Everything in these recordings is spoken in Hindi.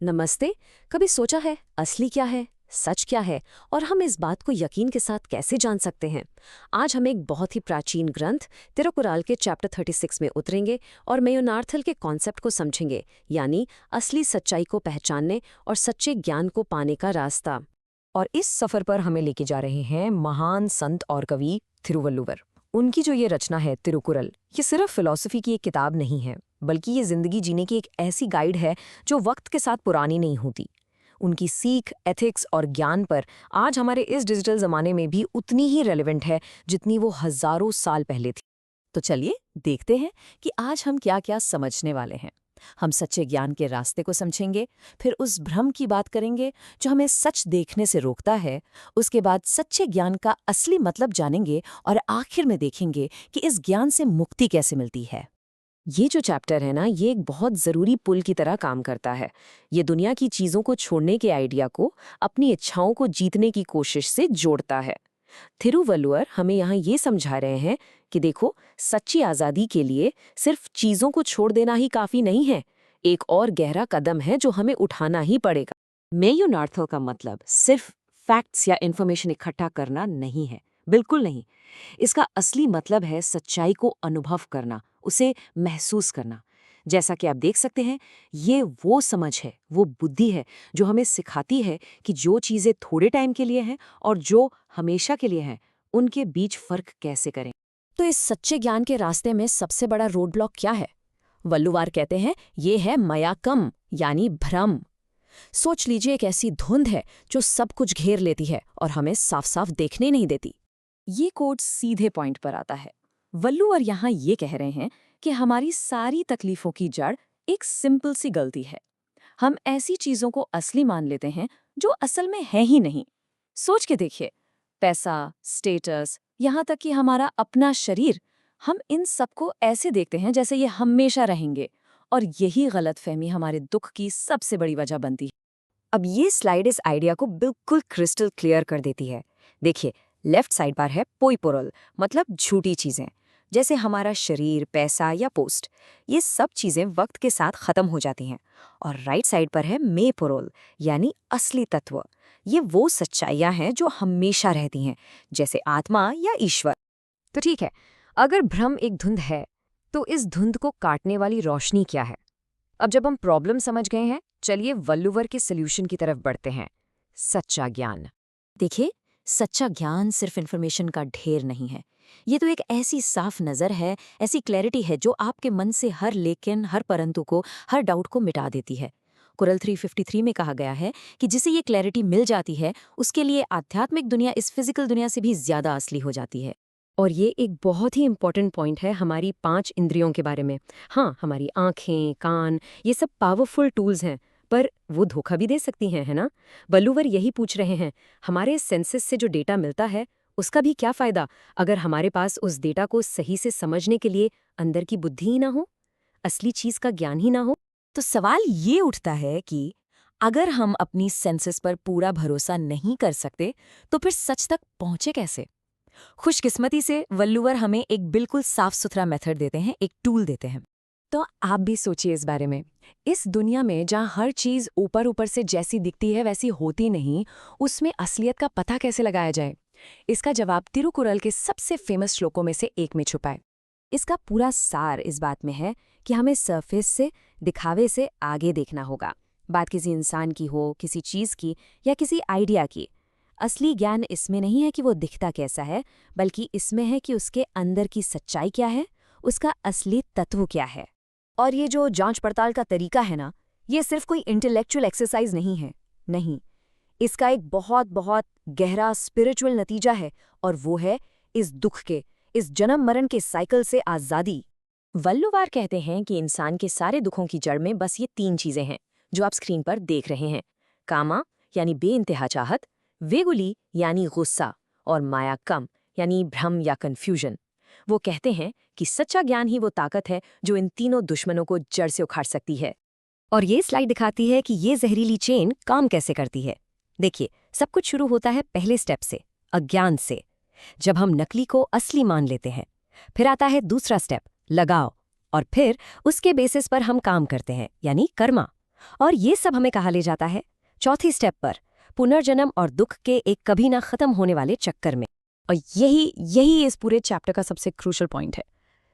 नमस्ते। कभी सोचा है असली क्या है, सच क्या है और हम इस बात को यकीन के साथ कैसे जान सकते हैं? आज हम एक बहुत ही प्राचीन ग्रंथ तिरुकुराल के चैप्टर 36 में उतरेंगे और मेयोनार्थल के कॉन्सेप्ट को समझेंगे, यानी असली सच्चाई को पहचानने और सच्चे ज्ञान को पाने का रास्ता। और इस सफर पर हमें लेके जा रहे हैं महान संत और कवि थिरुवल्लुवर। उनकी जो ये रचना है तिरुकुरल, ये सिर्फ फिलॉसफी की एक किताब नहीं है, बल्कि ये जिंदगी जीने की एक ऐसी गाइड है जो वक्त के साथ पुरानी नहीं होती। उनकी सीख, एथिक्स और ज्ञान पर आज हमारे इस डिजिटल जमाने में भी उतनी ही रेलेवेंट है जितनी वो हजारों साल पहले थी। तो चलिए देखते हैं कि आज हम क्या क्या समझने वाले हैं। हम सच्चे ज्ञान के रास्ते को समझेंगे, फिर उस भ्रम की बात करेंगे जो हमें सच देखने से रोकता है, उसके बाद सच्चे ज्ञान का असली मतलब जानेंगे और आखिर में देखेंगे कि इस ज्ञान से मुक्ति कैसे मिलती है। ये जो चैप्टर है ना, ये एक बहुत ज़रूरी पुल की तरह काम करता है। ये दुनिया की चीज़ों को छोड़ने के आइडिया को अपनी इच्छाओं को जीतने की कोशिश से जोड़ता है। थिरुवल्लुवर हमें यहाँ ये समझा रहे हैं कि देखो, सच्ची आज़ादी के लिए सिर्फ चीज़ों को छोड़ देना ही काफ़ी नहीं है। एक और गहरा कदम है जो हमें उठाना ही पड़ेगा। मेयोनार्थल का मतलब सिर्फ फैक्ट्स या इन्फॉर्मेशन इकट्ठा करना नहीं है, बिल्कुल नहीं। इसका असली मतलब है सच्चाई को अनुभव करना, उसे महसूस करना। जैसा कि आप देख सकते हैं, ये वो समझ है, वो बुद्धि है जो हमें सिखाती है कि जो चीज़ें थोड़े टाइम के लिए हैं और जो हमेशा के लिए हैं, उनके बीच फर्क कैसे करें। तो इस सच्चे ज्ञान के रास्ते में सबसे बड़ा रोड ब्लॉक क्या है? वल्लुवार कहते हैं ये है मयाकम, यानी भ्रम। सोच लीजिए, एक ऐसी धुंध है जो सब कुछ घेर लेती है और हमें साफ साफ देखने नहीं देती। ये कोड सीधे पॉइंट पर आता है। वल्लुवर यहाँ ये कह रहे हैं कि हमारी सारी तकलीफों की जड़ एक सिंपल सी गलती है। हम ऐसी चीजों को असली मान लेते हैं जो असल में है ही नहीं। सोच के देखिए, पैसा, स्टेटस, यहाँ तक कि हमारा अपना शरीर, हम इन सबको ऐसे देखते हैं जैसे ये हमेशा रहेंगे, और यही गलतफहमी हमारे दुख की सबसे बड़ी वजह बनती है। अब ये स्लाइड इस आइडिया को बिल्कुल क्रिस्टल क्लियर कर देती है। देखिए, लेफ्ट साइड पर है पोइपोरल, मतलब झूठी चीजें, जैसे हमारा शरीर, पैसा या पोस्ट। ये सब चीजें वक्त के साथ खत्म हो जाती हैं। और राइट साइड पर है मेपोरल, यानी असली तत्व। ये वो सच्चाइयां हैं जो हमेशा रहती हैं, जैसे आत्मा या ईश्वर। तो ठीक है, अगर भ्रम एक धुंध है, तो इस धुंध को काटने वाली रोशनी क्या है? अब जब हम प्रॉब्लम समझ गए हैं, चलिए वल्लुवर के सॉल्यूशन की तरफ बढ़ते हैं। सच्चा ज्ञान। देखिए, सच्चा ज्ञान सिर्फ इन्फॉर्मेशन का ढेर नहीं है। ये तो एक ऐसी साफ नज़र है, ऐसी क्लैरिटी है जो आपके मन से हर लेकिन, हर परंतु को, हर डाउट को मिटा देती है। कुरल 353 में कहा गया है कि जिसे ये क्लैरिटी मिल जाती है, उसके लिए आध्यात्मिक दुनिया इस फिजिकल दुनिया से भी ज्यादा असली हो जाती है। और ये एक बहुत ही इम्पॉर्टेंट पॉइंट है हमारी 5 इंद्रियों के बारे में। हाँ, हमारी आंखें, कान, ये सब पावरफुल टूल्स हैं, पर वो धोखा भी दे सकती हैं, है ना? वल्लुवर यही पूछ रहे हैं, हमारे सेंसेस से जो डेटा मिलता है, उसका भी क्या फ़ायदा अगर हमारे पास उस डेटा को सही से समझने के लिए अंदर की बुद्धि ही ना हो, असली चीज़ का ज्ञान ही ना हो? तो सवाल ये उठता है कि अगर हम अपनी सेंसेस पर पूरा भरोसा नहीं कर सकते, तो फिर सच तक पहुंचे कैसे? खुशकिस्मती से वल्लुवर हमें एक बिल्कुल साफ सुथरा मेथड देते हैं, एक टूल देते हैं। तो आप भी सोचिए इस बारे में। इस दुनिया में जहाँ हर चीज़ ऊपर ऊपर से जैसी दिखती है वैसी होती नहीं, उसमें असलियत का पता कैसे लगाया जाए? इसका जवाब तिरुकुरल के सबसे फेमस श्लोकों में से एक में छुपा है। इसका पूरा सार इस बात में है कि हमें सरफेस से, दिखावे से आगे देखना होगा। बात किसी इंसान की हो, किसी चीज़ की या किसी आइडिया की। असली ज्ञान इसमें नहीं है कि वो दिखता कैसा है, बल्कि इसमें है कि उसके अंदर की सच्चाई क्या है, उसका असली तत्व क्या है। और ये जो जांच पड़ताल का तरीका है ना, ये सिर्फ कोई इंटेलेक्चुअल एक्सरसाइज नहीं है। नहीं, इसका एक बहुत बहुत गहरा स्पिरिचुअल नतीजा है, और वो है इस दुख के, इस जन्म मरण के साइकिल से आज़ादी। वल्लुवार कहते हैं कि इंसान के सारे दुखों की जड़ में बस ये 3 चीजें हैं जो आप स्क्रीन पर देख रहे हैं। कामा, यानी बेइंतहा चाहत, वेगुली, यानी गुस्सा, और माया कम, यानी भ्रम या कन्फ्यूजन। वो कहते हैं कि सच्चा ज्ञान ही वो ताकत है जो इन तीनों दुश्मनों को जड़ से उखाड़ सकती है। और ये स्लाइड दिखाती है कि ये जहरीली चेन काम कैसे करती है। देखिए, सब कुछ शुरू होता है पहले स्टेप से, अज्ञान से, जब हम नकली को असली मान लेते हैं। फिर आता है दूसरा स्टेप, लगाव, और फिर उसके बेसिस पर हम काम करते हैं, यानी कर्मा। और ये सब हमें कहा ले जाता है चौथी स्टेप पर, पुनर्जन्म और दुख के एक कभी ना खत्म होने वाले चक्कर में। और यही इस पूरे चैप्टर का सबसे क्रूशल पॉइंट है।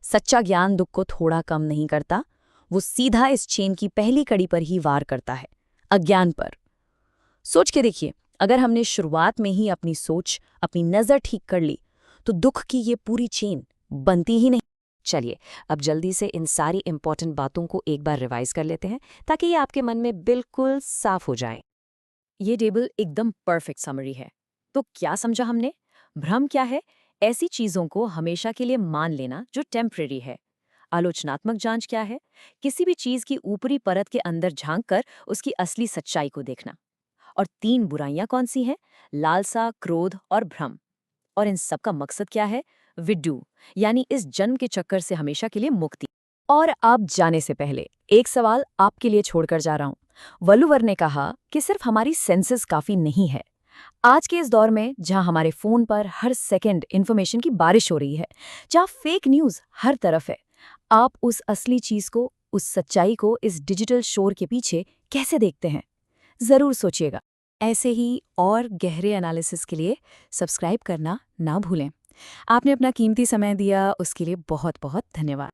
सच्चा ज्ञान दुख को थोड़ा कम नहीं करता, वो सीधा इस चेन की पहली कड़ी पर ही वार करता है, अज्ञान पर। सोच के देखिए, अगर हमने शुरुआत में ही अपनी सोच, अपनी नज़र ठीक कर ली, तो दुख की ये पूरी चेन बनती ही नहीं। चलिए अब जल्दी से इन सारी इंपॉर्टेंट बातों को एक बार रिवाइज कर लेते हैं, ताकि ये आपके मन में बिल्कुल साफ हो जाए। ये टेबल एकदम परफेक्ट समरी है। तो क्या समझा हमने? भ्रम क्या है? ऐसी चीजों को हमेशा के लिए मान लेना जो टेम्परेरी है। आलोचनात्मक जांच क्या है? किसी भी चीज की ऊपरी परत के अंदर झांककर उसकी असली सच्चाई को देखना। और 3 बुराइयां कौन सी हैं? लालसा, क्रोध और भ्रम। और इन सब का मकसद क्या है? विड्डू, यानी इस जन्म के चक्कर से हमेशा के लिए मुक्ति। और अब जाने से पहले एक सवाल आपके लिए छोड़कर जा रहा हूं। वल्लुवर ने कहा कि सिर्फ हमारी सेंसेस काफी नहीं है। आज के इस दौर में जहां हमारे फोन पर हर सेकंड इन्फॉर्मेशन की बारिश हो रही है, जहां फेक न्यूज हर तरफ है, आप उस असली चीज को, उस सच्चाई को इस डिजिटल शोर के पीछे कैसे देखते हैं? जरूर सोचिएगा। ऐसे ही और गहरे एनालिसिस के लिए सब्सक्राइब करना ना भूलें। आपने अपना कीमती समय दिया, उसके लिए बहुत बहुत धन्यवाद।